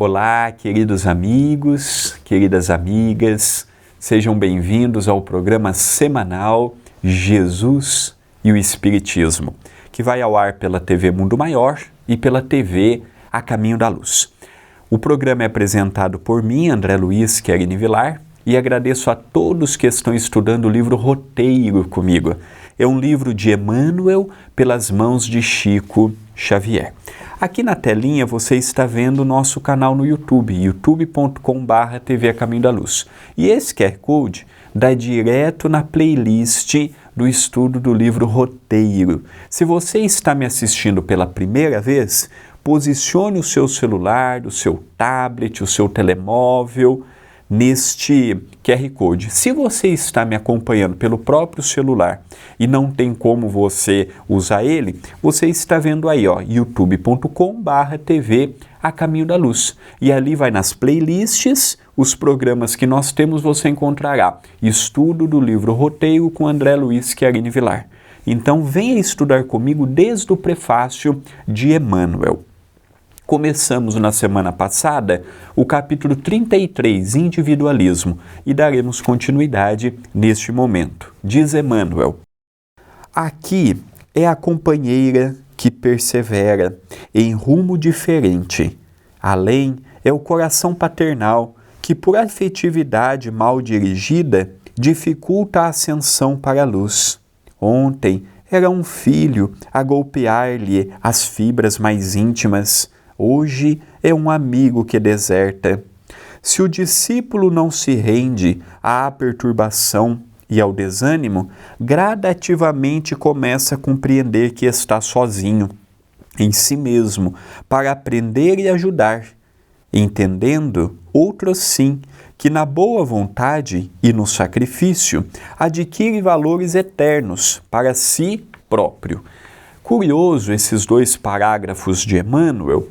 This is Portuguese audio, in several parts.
Olá, queridos amigos, queridas amigas, sejam bem-vindos ao programa semanal Jesus e o Espiritismo, que vai ao ar pela TV Mundo Maior e pela TV A Caminho da Luz. O programa é apresentado por mim, André Luiz Querini Vilar, e agradeço a todos que estão estudando o livro Roteiro comigo. É um livro de Emmanuel pelas mãos de Chico Xavier. Aqui na telinha você está vendo o nosso canal no YouTube, youtube.com/TV A Caminho da Luz. E esse QR Code dá direto na playlist do estudo do livro Roteiro. Se você está me assistindo pela primeira vez, posicione o seu celular, o seu tablet, o seu telemóvel neste QR Code. Se você está me acompanhando pelo próprio celular e não tem como você usar ele, você está vendo aí, youtube.com/TV A Caminho da Luz. E ali vai nas playlists, os programas que nós temos, você encontrará Estudo do Livro Roteiro com André Luiz Querini Vilar. Então venha estudar comigo desde o prefácio de Emmanuel. Começamos na semana passada o capítulo 33, Individualismo, e daremos continuidade neste momento. Diz Emmanuel: aqui é a companheira que persevera em rumo diferente. Além é o coração paternal que, por afetividade mal dirigida, dificulta a ascensão para a luz. Ontem era um filho a golpear-lhe as fibras mais íntimas. Hoje é um amigo que deserta. Se o discípulo não se rende à perturbação e ao desânimo, gradativamente começa a compreender que está sozinho, em si mesmo, para aprender e ajudar, entendendo, outros sim, que na boa vontade e no sacrifício adquire valores eternos para si próprio. Curioso esses dois parágrafos de Emmanuel,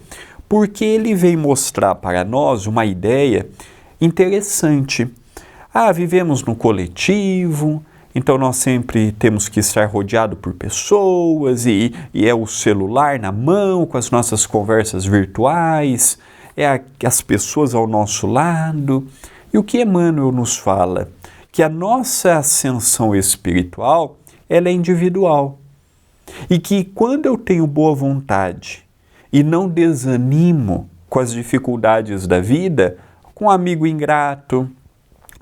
porque ele vem mostrar para nós uma ideia interessante. Vivemos no coletivo, então nós sempre temos que estar rodeado por pessoas e é o celular na mão com as nossas conversas virtuais, as pessoas ao nosso lado. E o que Emmanuel nos fala? Que a nossa ascensão espiritual, ela é individual. E que quando eu tenho boa vontade e não desanimo com as dificuldades da vida, com um amigo ingrato,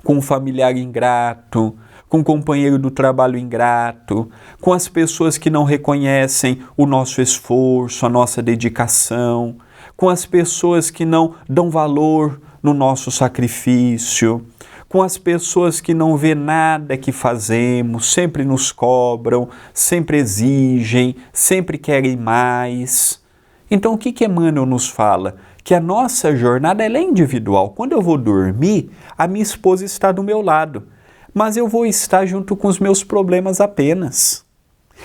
com um familiar ingrato, com um companheiro do trabalho ingrato, com as pessoas que não reconhecem o nosso esforço, a nossa dedicação, com as pessoas que não dão valor no nosso sacrifício, com as pessoas que não vê nada que fazemos, sempre nos cobram, sempre exigem, sempre querem mais. Então o que Emmanuel nos fala? Que a nossa jornada ela é individual. Quando eu vou dormir, a minha esposa está do meu lado, mas eu vou estar junto com os meus problemas apenas.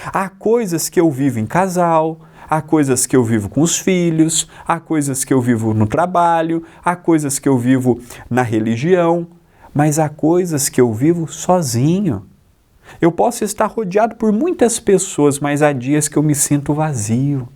Há coisas que eu vivo em casal, há coisas que eu vivo com os filhos, há coisas que eu vivo no trabalho, há coisas que eu vivo na religião, mas há coisas que eu vivo sozinho. Eu posso estar rodeado por muitas pessoas, mas há dias que eu me sinto vazio.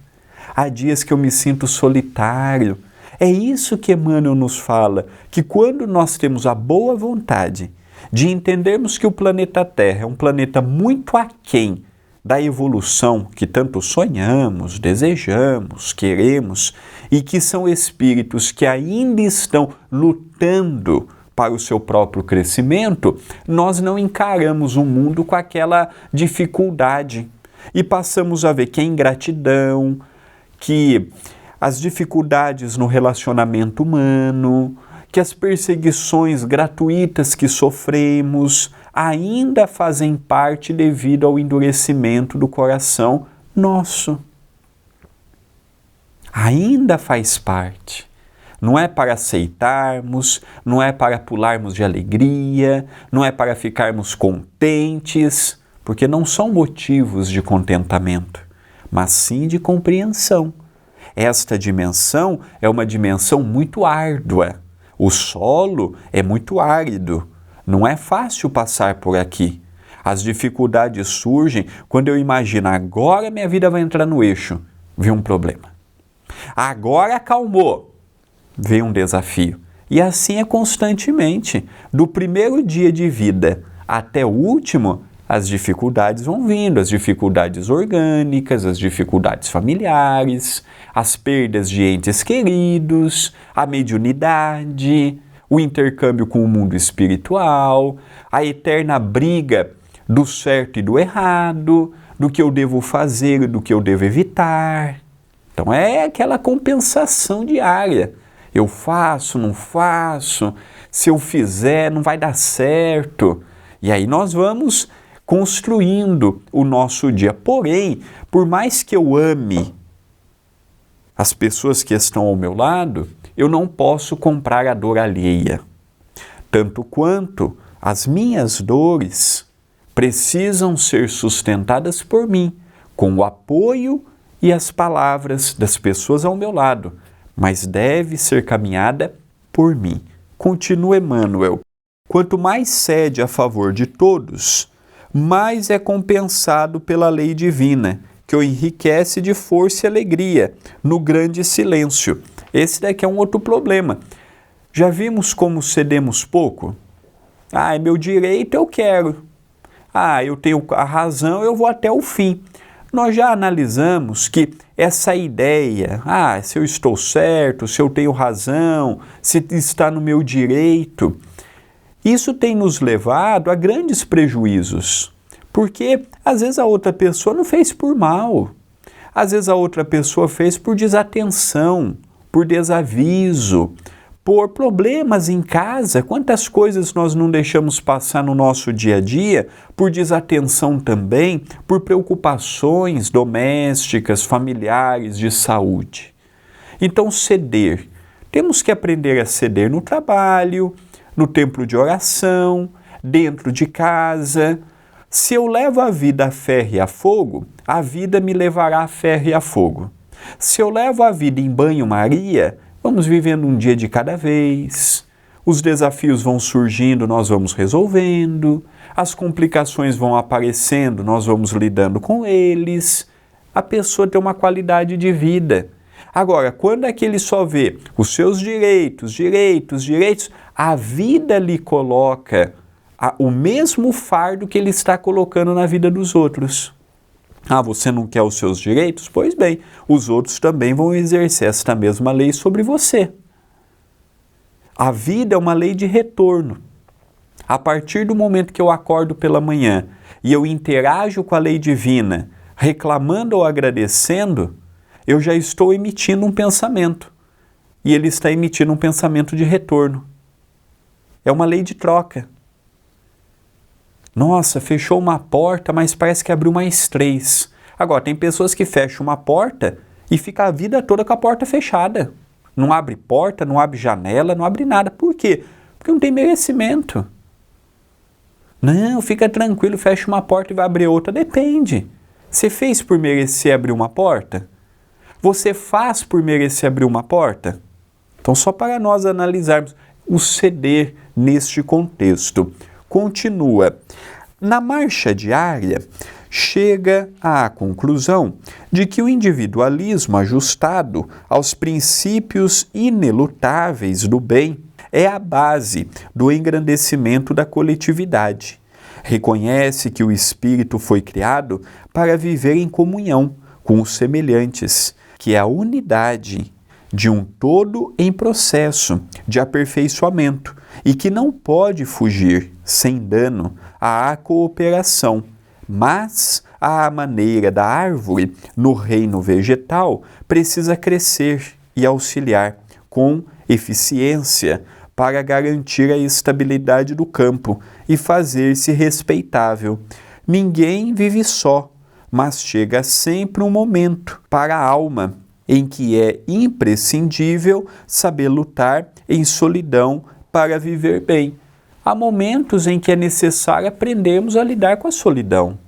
Há dias que eu me sinto solitário. É isso que Emmanuel nos fala, que quando nós temos a boa vontade de entendermos que o planeta Terra é um planeta muito aquém da evolução que tanto sonhamos, desejamos, queremos, e que são espíritos que ainda estão lutando para o seu próprio crescimento, nós não encaramos o mundo com aquela dificuldade e passamos a ver que a ingratidão, que as dificuldades no relacionamento humano, que as perseguições gratuitas que sofremos ainda fazem parte devido ao endurecimento do coração nosso. Ainda faz parte. Não é para aceitarmos, não é para pularmos de alegria, não é para ficarmos contentes, porque não são motivos de contentamento, mas sim de compreensão. Esta dimensão é uma dimensão muito árdua. O solo é muito árido. Não é fácil passar por aqui. As dificuldades surgem quando eu imagino agora minha vida vai entrar no eixo. Vi um problema. Agora acalmou. vem um desafio. E assim é constantemente. Do primeiro dia de vida até o último, as dificuldades vão vindo, as dificuldades orgânicas, as dificuldades familiares, as perdas de entes queridos, a mediunidade, o intercâmbio com o mundo espiritual, a eterna briga do certo e do errado, do que eu devo fazer e do que eu devo evitar. Então é aquela compensação diária. Eu faço, não faço, se eu fizer não vai dar certo. E aí nós vamos construindo o nosso dia. Porém, por mais que eu ame as pessoas que estão ao meu lado, eu não posso comprar a dor alheia. Tanto quanto as minhas dores precisam ser sustentadas por mim, com o apoio e as palavras das pessoas ao meu lado, mas deve ser caminhada por mim. Continua Emmanuel. Quanto mais cede a favor de todos, mais é compensado pela lei divina, que o enriquece de força e alegria no grande silêncio. Esse daqui é um outro problema. Já vimos como cedemos pouco? É meu direito, eu quero. Eu tenho a razão, eu vou até o fim. Nós já analisamos que essa ideia, se eu estou certo, se eu tenho razão, se está no meu direito, isso tem nos levado a grandes prejuízos. Porque às vezes a outra pessoa não fez por mal, às vezes a outra pessoa fez por desatenção, por desaviso, por problemas em casa. Quantas coisas nós não deixamos passar no nosso dia a dia, por desatenção também, por preocupações domésticas, familiares, de saúde. Então, ceder. Temos que aprender a ceder no trabalho, no templo de oração, dentro de casa. Se eu levo a vida a ferro e a fogo, a vida me levará a ferro e a fogo. Se eu levo a vida em banho-maria, vamos vivendo um dia de cada vez, os desafios vão surgindo, nós vamos resolvendo, as complicações vão aparecendo, nós vamos lidando com eles, a pessoa tem uma qualidade de vida. Agora, quando é que ele só vê os seus direitos, a vida lhe coloca o mesmo fardo que ele está colocando na vida dos outros. Você não quer os seus direitos? Pois bem, os outros também vão exercer esta mesma lei sobre você. A vida é uma lei de retorno. A partir do momento que eu acordo pela manhã e eu interajo com a lei divina, reclamando ou agradecendo, eu já estou emitindo um pensamento. E ele está emitindo um pensamento de retorno. É uma lei de troca. Nossa, fechou uma porta, mas parece que abriu mais 3. Agora, tem pessoas que fecham uma porta e ficam a vida toda com a porta fechada. Não abre porta, não abre janela, não abre nada. Por quê? Porque não tem merecimento. Não, fica tranquilo, fecha uma porta e vai abrir outra. Depende. Você fez por merecer abrir uma porta? Você faz por merecer abrir uma porta? Então, só para nós analisarmos o ceder neste contexto. Continua. Na marcha diária, chega à conclusão de que o individualismo ajustado aos princípios inelutáveis do bem é a base do engrandecimento da coletividade. Reconhece que o espírito foi criado para viver em comunhão com os semelhantes, que é a unidade de um todo em processo de aperfeiçoamento e que não pode fugir, sem dano, à cooperação, mas, à maneira da árvore, no reino vegetal, precisa crescer e auxiliar com eficiência para garantir a estabilidade do campo e fazer-se respeitável. Ninguém vive só, mas chega sempre um momento para a alma em que é imprescindível saber lutar em solidão para viver bem. Há momentos em que é necessário aprendermos a lidar com a solidão.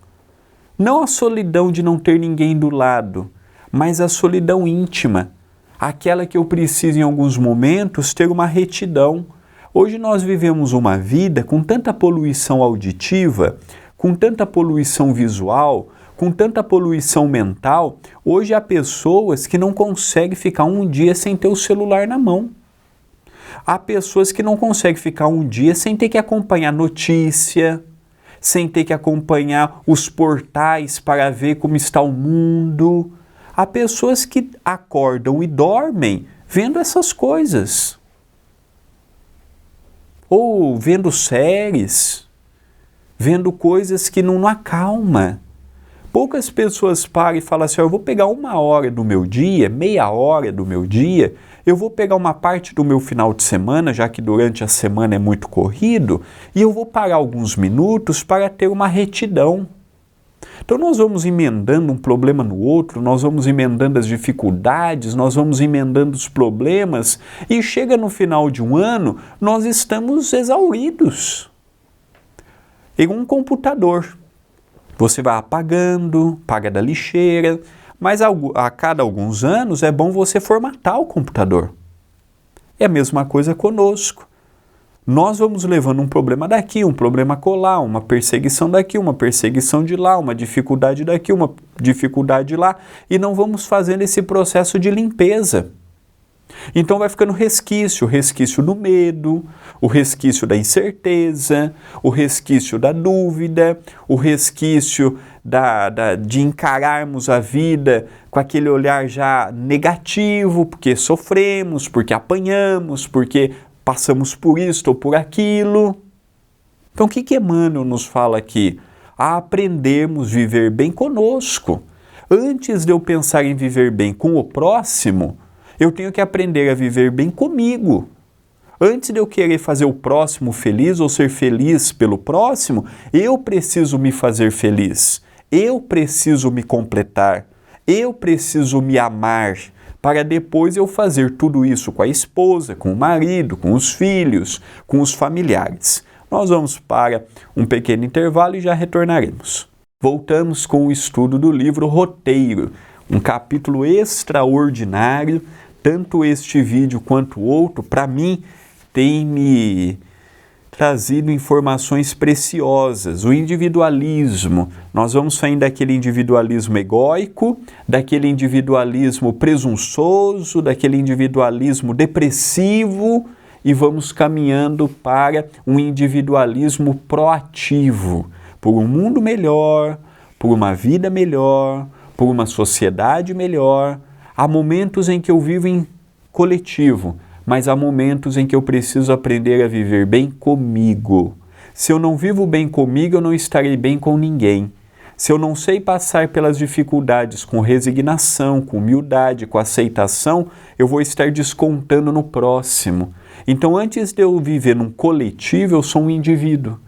Não a solidão de não ter ninguém do lado, mas a solidão íntima, aquela que eu preciso em alguns momentos ter uma retidão. Hoje nós vivemos uma vida com tanta poluição auditiva, com tanta poluição visual, com tanta poluição mental. Hoje há pessoas que não conseguem ficar um dia sem ter o celular na mão. Há pessoas que não conseguem ficar um dia sem ter que acompanhar notícia, sem ter que acompanhar os portais para ver como está o mundo. Há pessoas que acordam e dormem vendo essas coisas. Ou vendo séries, vendo coisas que não acalma. Poucas pessoas param e falam assim, eu vou pegar 1 hora do meu dia, meia hora do meu dia, eu vou pegar uma parte do meu final de semana, já que durante a semana é muito corrido, e eu vou parar alguns minutos para ter uma retidão. Então nós vamos emendando um problema no outro, nós vamos emendando as dificuldades, nós vamos emendando os problemas, e chega no final de um ano, nós estamos exauridos. Em um computador, você vai apagando, paga da lixeira, mas a cada alguns anos é bom você formatar o computador. É a mesma coisa conosco. Nós vamos levando um problema daqui, um problema colar, uma perseguição daqui, uma perseguição de lá, uma dificuldade daqui, uma dificuldade lá, e não vamos fazendo esse processo de limpeza. Então vai ficando resquício, o resquício do medo, o resquício da incerteza, o resquício da dúvida, o resquício de encararmos a vida com aquele olhar já negativo, porque sofremos, porque apanhamos, porque passamos por isto ou por aquilo. Então o que Emmanuel nos fala aqui? A aprendermos a viver bem conosco. Antes de eu pensar em viver bem com o próximo, eu tenho que aprender a viver bem comigo. Antes de eu querer fazer o próximo feliz ou ser feliz pelo próximo, eu preciso me fazer feliz. Eu preciso me completar. Eu preciso me amar para depois eu fazer tudo isso com a esposa, com o marido, com os filhos, com os familiares. Nós vamos para um pequeno intervalo e já retornaremos. Voltamos com o estudo do livro Roteiro, um capítulo extraordinário. Tanto este vídeo quanto o outro, para mim, tem me trazido informações preciosas. O individualismo, nós vamos saindo daquele individualismo egóico, daquele individualismo presunçoso, daquele individualismo depressivo e vamos caminhando para um individualismo proativo, por um mundo melhor, por uma vida melhor, por uma sociedade melhor. Há momentos em que eu vivo em coletivo, mas há momentos em que eu preciso aprender a viver bem comigo. Se eu não vivo bem comigo, eu não estarei bem com ninguém. Se eu não sei passar pelas dificuldades com resignação, com humildade, com aceitação, eu vou estar descontando no próximo. Então, antes de eu viver num coletivo, eu sou um indivíduo.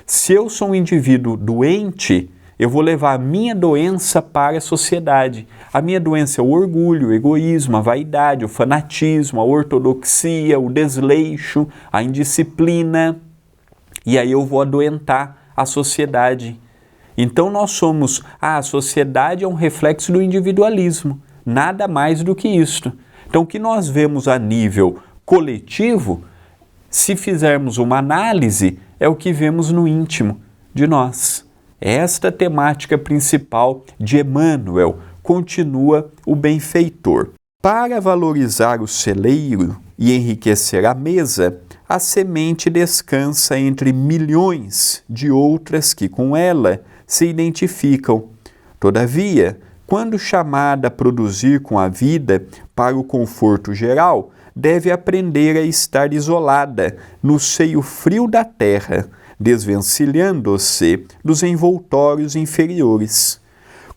Se eu sou um indivíduo doente, eu vou levar a minha doença para a sociedade. A minha doença é o orgulho, o egoísmo, a vaidade, o fanatismo, a ortodoxia, o desleixo, a indisciplina. E aí eu vou adoentar a sociedade. Então nós somos, a sociedade é um reflexo do individualismo. Nada mais do que isto. Então o que nós vemos a nível coletivo, se fizermos uma análise, é o que vemos no íntimo de nós. Esta temática principal de Emmanuel, continua o benfeitor. Para valorizar o celeiro e enriquecer a mesa, a semente descansa entre milhões de outras que com ela se identificam. Todavia, quando chamada a produzir com a vida para o conforto geral, deve aprender a estar isolada no seio frio da terra, desvencilhando-se dos envoltórios inferiores,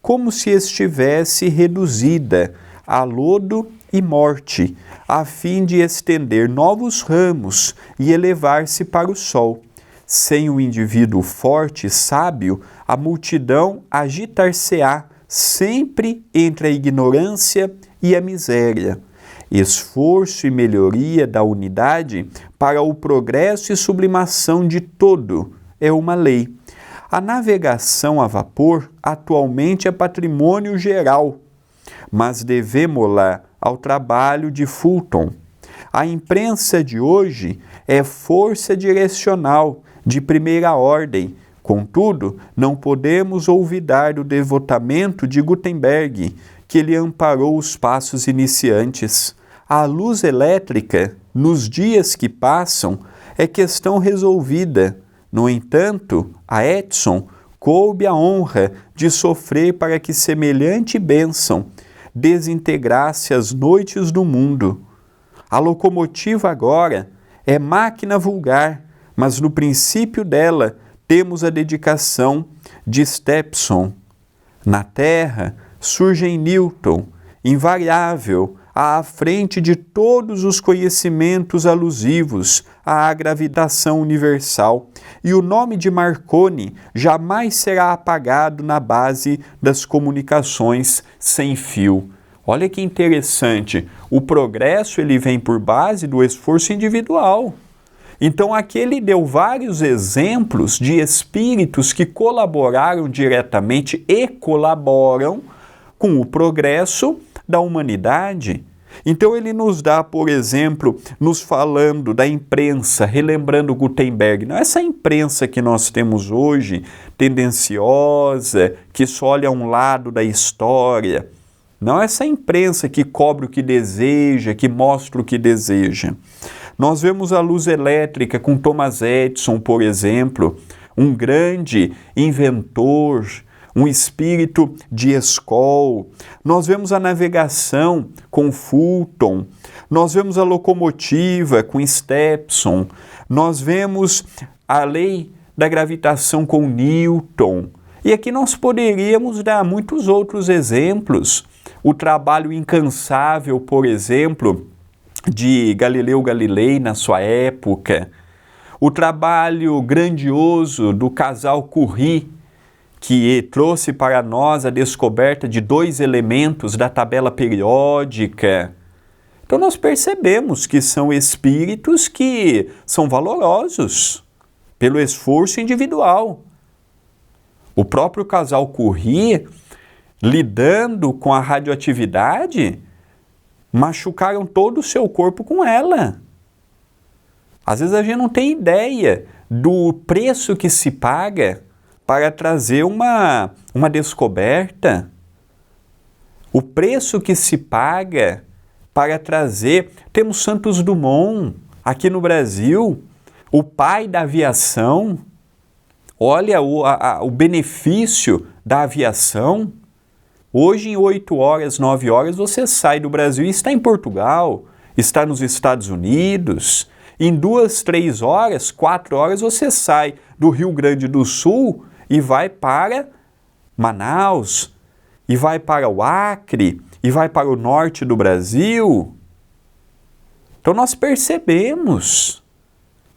como se estivesse reduzida a lodo e morte, a fim de estender novos ramos e elevar-se para o sol. Sem o indivíduo forte e sábio, a multidão agitar-se-á sempre entre a ignorância e a miséria. Esforço e melhoria da unidade para o progresso e sublimação de todo é uma lei. A navegação a vapor atualmente é patrimônio geral, mas devemo-la ao trabalho de Fulton. A imprensa de hoje é força direcional de primeira ordem. Contudo, não podemos olvidar o devotamento de Gutenberg, que lhe amparou os passos iniciantes. A luz elétrica, nos dias que passam, é questão resolvida. No entanto, a Edison coube a honra de sofrer para que semelhante bênção desintegrasse as noites do mundo. A locomotiva agora é máquina vulgar, mas no princípio dela temos a dedicação de Stephenson. Na Terra surge Newton, invariável, à frente de todos os conhecimentos alusivos à gravitação universal, e o nome de Marconi jamais será apagado na base das comunicações sem fio. Olha que interessante, o progresso ele vem por base do esforço individual. Então aqui ele deu vários exemplos de espíritos que colaboraram diretamente e colaboram com o progresso da humanidade. Então ele nos dá, por exemplo, nos falando da imprensa, relembrando Gutenberg. Não é essa imprensa que nós temos hoje, tendenciosa, que só olha um lado da história. Não é essa imprensa que cobre o que deseja, que mostra o que deseja. Nós vemos a luz elétrica com Thomas Edison, por exemplo, um grande inventor, um espírito de escola. Nós vemos a navegação com Fulton, nós vemos a locomotiva com Stephenson, nós vemos a lei da gravitação com Newton. E aqui nós poderíamos dar muitos outros exemplos. O trabalho incansável, por exemplo, de Galileu Galilei na sua época. O trabalho grandioso do casal Curie, que trouxe para nós a descoberta de 2 elementos da tabela periódica. Então nós percebemos que são espíritos que são valorosos pelo esforço individual. O próprio casal Curie, lidando com a radioatividade, machucaram todo o seu corpo com ela. Às vezes a gente não tem ideia do preço que se paga para trazer uma descoberta. O preço que se paga para trazer... Temos Santos Dumont aqui no Brasil, o pai da aviação. Olha o benefício da aviação. Hoje, em 8 horas, 9 horas, você sai do Brasil e está em Portugal, está nos Estados Unidos. Em 2, 3 horas, 4 horas, você sai do Rio Grande do Sul e vai para Manaus, e vai para o Acre, e vai para o norte do Brasil. Então nós percebemos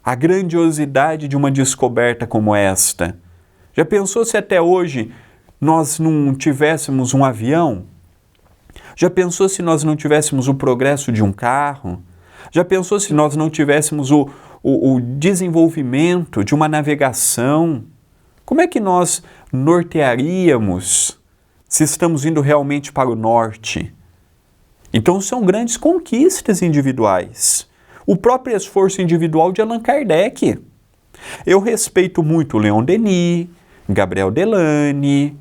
a grandiosidade de uma descoberta como esta. Já pensou se até hoje nós não tivéssemos um avião? Já pensou se nós não tivéssemos o progresso de um carro? Já pensou se nós não tivéssemos o desenvolvimento de uma navegação? Como é que nós nortearíamos se estamos indo realmente para o norte? Então são grandes conquistas individuais. O próprio esforço individual de Allan Kardec. Eu respeito muito Leon Denis, Gabriel Delany,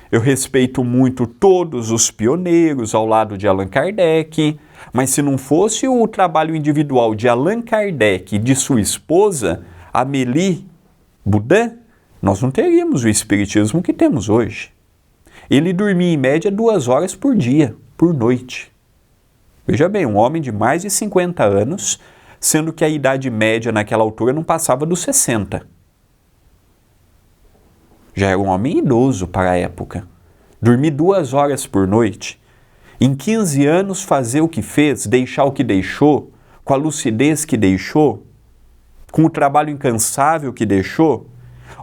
eu respeito muito todos os pioneiros ao lado de Allan Kardec, mas se não fosse o trabalho individual de Allan Kardec e de sua esposa, Amélie Boudin, nós não teríamos o espiritismo que temos hoje. Ele dormia em média 2 horas por dia, por noite. Veja bem, um homem de mais de 50 anos, sendo que a idade média naquela altura não passava dos 60. Já era um homem idoso para a época. Dormir 2 horas por noite. Em 15 anos fazer o que fez, deixar o que deixou, com a lucidez que deixou, com o trabalho incansável que deixou.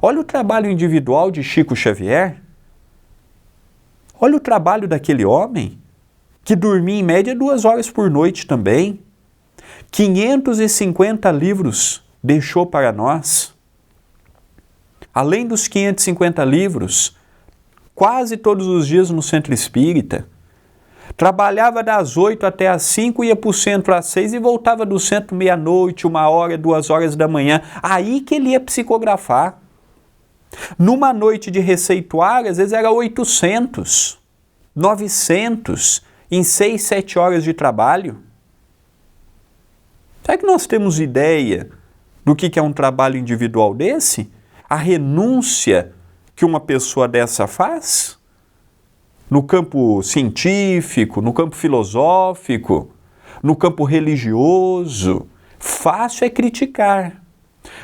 Olha o trabalho individual de Chico Xavier. Olha o trabalho daquele homem, que dormia em média 2 horas por noite também. 550 livros deixou para nós. Além dos 550 livros, quase todos os dias no Centro Espírita. Trabalhava das 8 até as 5, ia para o centro às 6 e voltava do centro meia-noite, 1 hora, 2 horas da manhã. Aí que ele ia psicografar. Numa noite de receituário, às vezes era 800, 900, em 6, 7 horas de trabalho. Será que nós temos ideia do que é um trabalho individual desse? A renúncia que uma pessoa dessa faz? No campo científico, no campo filosófico, no campo religioso. Fácil é criticar,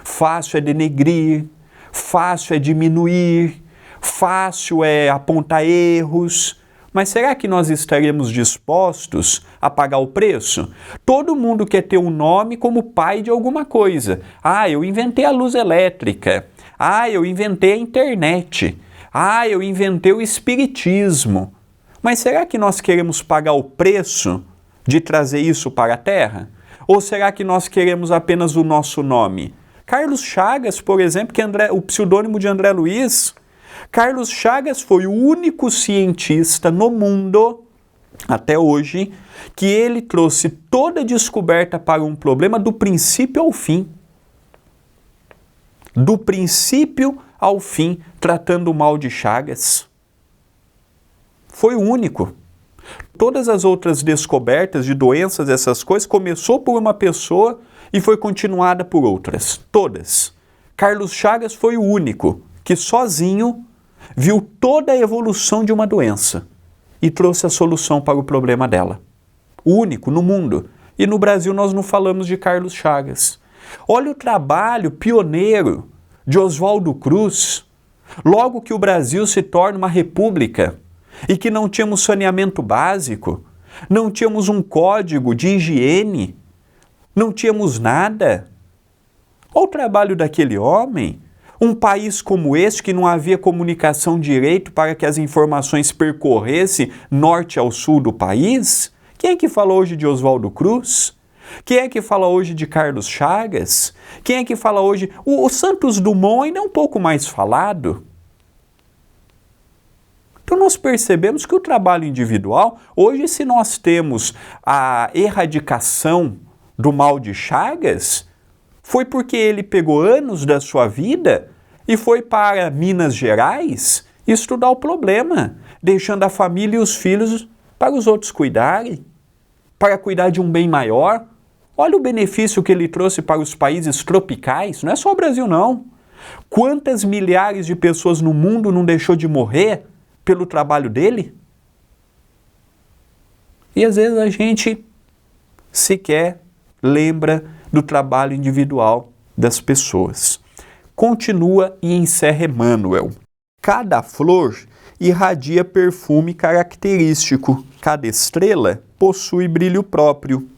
fácil é denegrir, fácil é diminuir, fácil é apontar erros. Mas será que nós estaremos dispostos a pagar o preço? Todo mundo quer ter um nome como pai de alguma coisa. Ah, eu inventei a luz elétrica. Ah, eu inventei a internet. Ah, eu inventei o espiritismo. Mas será que nós queremos pagar o preço de trazer isso para a Terra? Ou será que nós queremos apenas o nosso nome? Carlos Chagas, por exemplo, que é o pseudônimo de André Luiz. Carlos Chagas foi o único cientista no mundo, até hoje, que ele trouxe toda a descoberta para um problema do princípio ao fim. Do princípio ao fim, tratando o mal de Chagas. Foi o único. Todas as outras descobertas de doenças, essas coisas, começou por uma pessoa e foi continuada por outras. Todas. Carlos Chagas foi o único que sozinho viu toda a evolução de uma doença e trouxe a solução para o problema dela. O único no mundo. E no Brasil nós não falamos de Carlos Chagas. Olha o trabalho pioneiro de Oswaldo Cruz. Logo que o Brasil se torna uma república e que não tínhamos saneamento básico, não tínhamos um código de higiene, não tínhamos nada. Olha o trabalho daquele homem. Um país como este, que não havia comunicação direito para que as informações percorressem norte ao sul do país. Quem é que fala hoje de Oswaldo Cruz? Quem é que fala hoje de Carlos Chagas? Quem é que fala hoje... O Santos Dumont ainda é um pouco mais falado. Então nós percebemos que o trabalho individual, hoje se nós temos a erradicação do mal de Chagas, foi porque ele pegou anos da sua vida e foi para Minas Gerais estudar o problema, deixando a família e os filhos para os outros cuidarem, para cuidar de um bem maior. Olha o benefício que ele trouxe para os países tropicais, não é só o Brasil não. Quantas milhares de pessoas no mundo não deixou de morrer pelo trabalho dele? E às vezes a gente sequer lembra do trabalho individual das pessoas. Continua e encerra Emmanuel. Cada flor irradia perfume característico, cada estrela possui brilho próprio.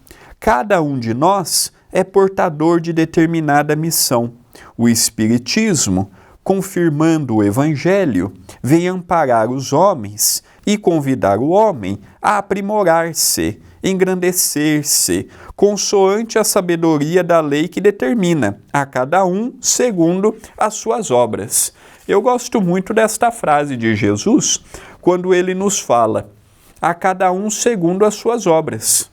Cada um de nós é portador de determinada missão. O Espiritismo, confirmando o Evangelho, vem amparar os homens e convidar o homem a aprimorar-se, engrandecer-se, consoante a sabedoria da lei que determina, a cada um segundo as suas obras. Eu gosto muito desta frase de Jesus, quando ele nos fala, a cada um segundo as suas obras.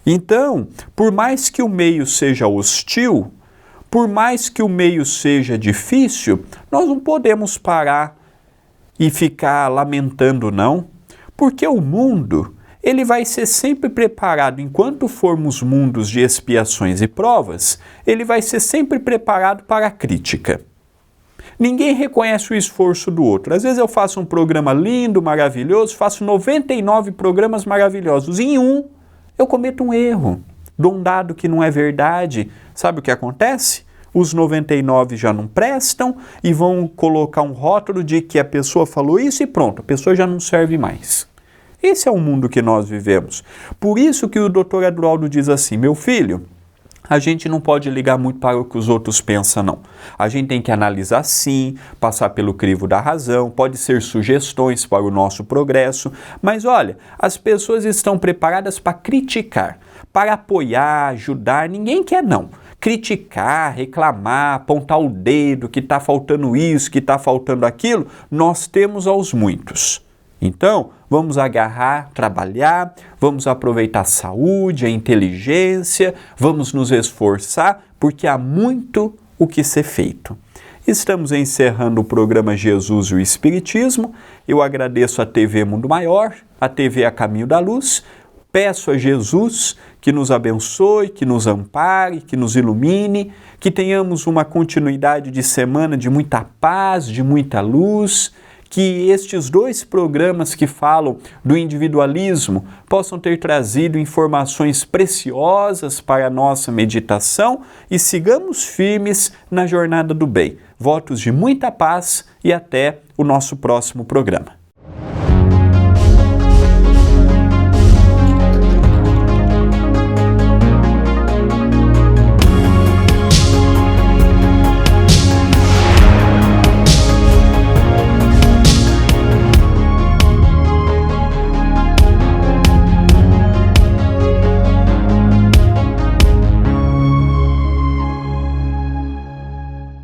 Então, por mais que o meio seja hostil, por mais que o meio seja difícil, nós não podemos parar e ficar lamentando, não, porque o mundo, ele vai ser sempre preparado, enquanto formos mundos de expiações e provas, ele vai ser sempre preparado para a crítica. Ninguém reconhece o esforço do outro. Às vezes eu faço um programa lindo, maravilhoso, faço 99 programas maravilhosos. Em um, eu cometo um erro, dou um dado que não é verdade. Sabe o que acontece? Os 99 já não prestam e vão colocar um rótulo de que a pessoa falou isso e pronto, a pessoa já não serve mais. Esse é o mundo que nós vivemos. Por isso que o Dr. Eduardo diz assim, meu filho, a gente não pode ligar muito para o que os outros pensam, não. A gente tem que analisar sim, passar pelo crivo da razão, pode ser sugestões para o nosso progresso, mas olha, as pessoas estão preparadas para criticar, para apoiar, ajudar, ninguém quer não. Criticar, reclamar, apontar o dedo que está faltando isso, que está faltando aquilo, nós temos aos muitos. Então, vamos agarrar, trabalhar, vamos aproveitar a saúde, a inteligência, vamos nos esforçar, porque há muito o que ser feito. Estamos encerrando o programa Jesus e o Espiritismo. Eu agradeço a TV Mundo Maior, a TV A Caminho da Luz, Peço a Jesus que nos abençoe, que nos ampare, que nos ilumine, que tenhamos uma continuidade de semana de muita paz, de muita luz, que estes 2 programas que falam do individualismo possam ter trazido informações preciosas para a nossa meditação e sigamos firmes na jornada do bem. Votos de muita paz e até o nosso próximo programa.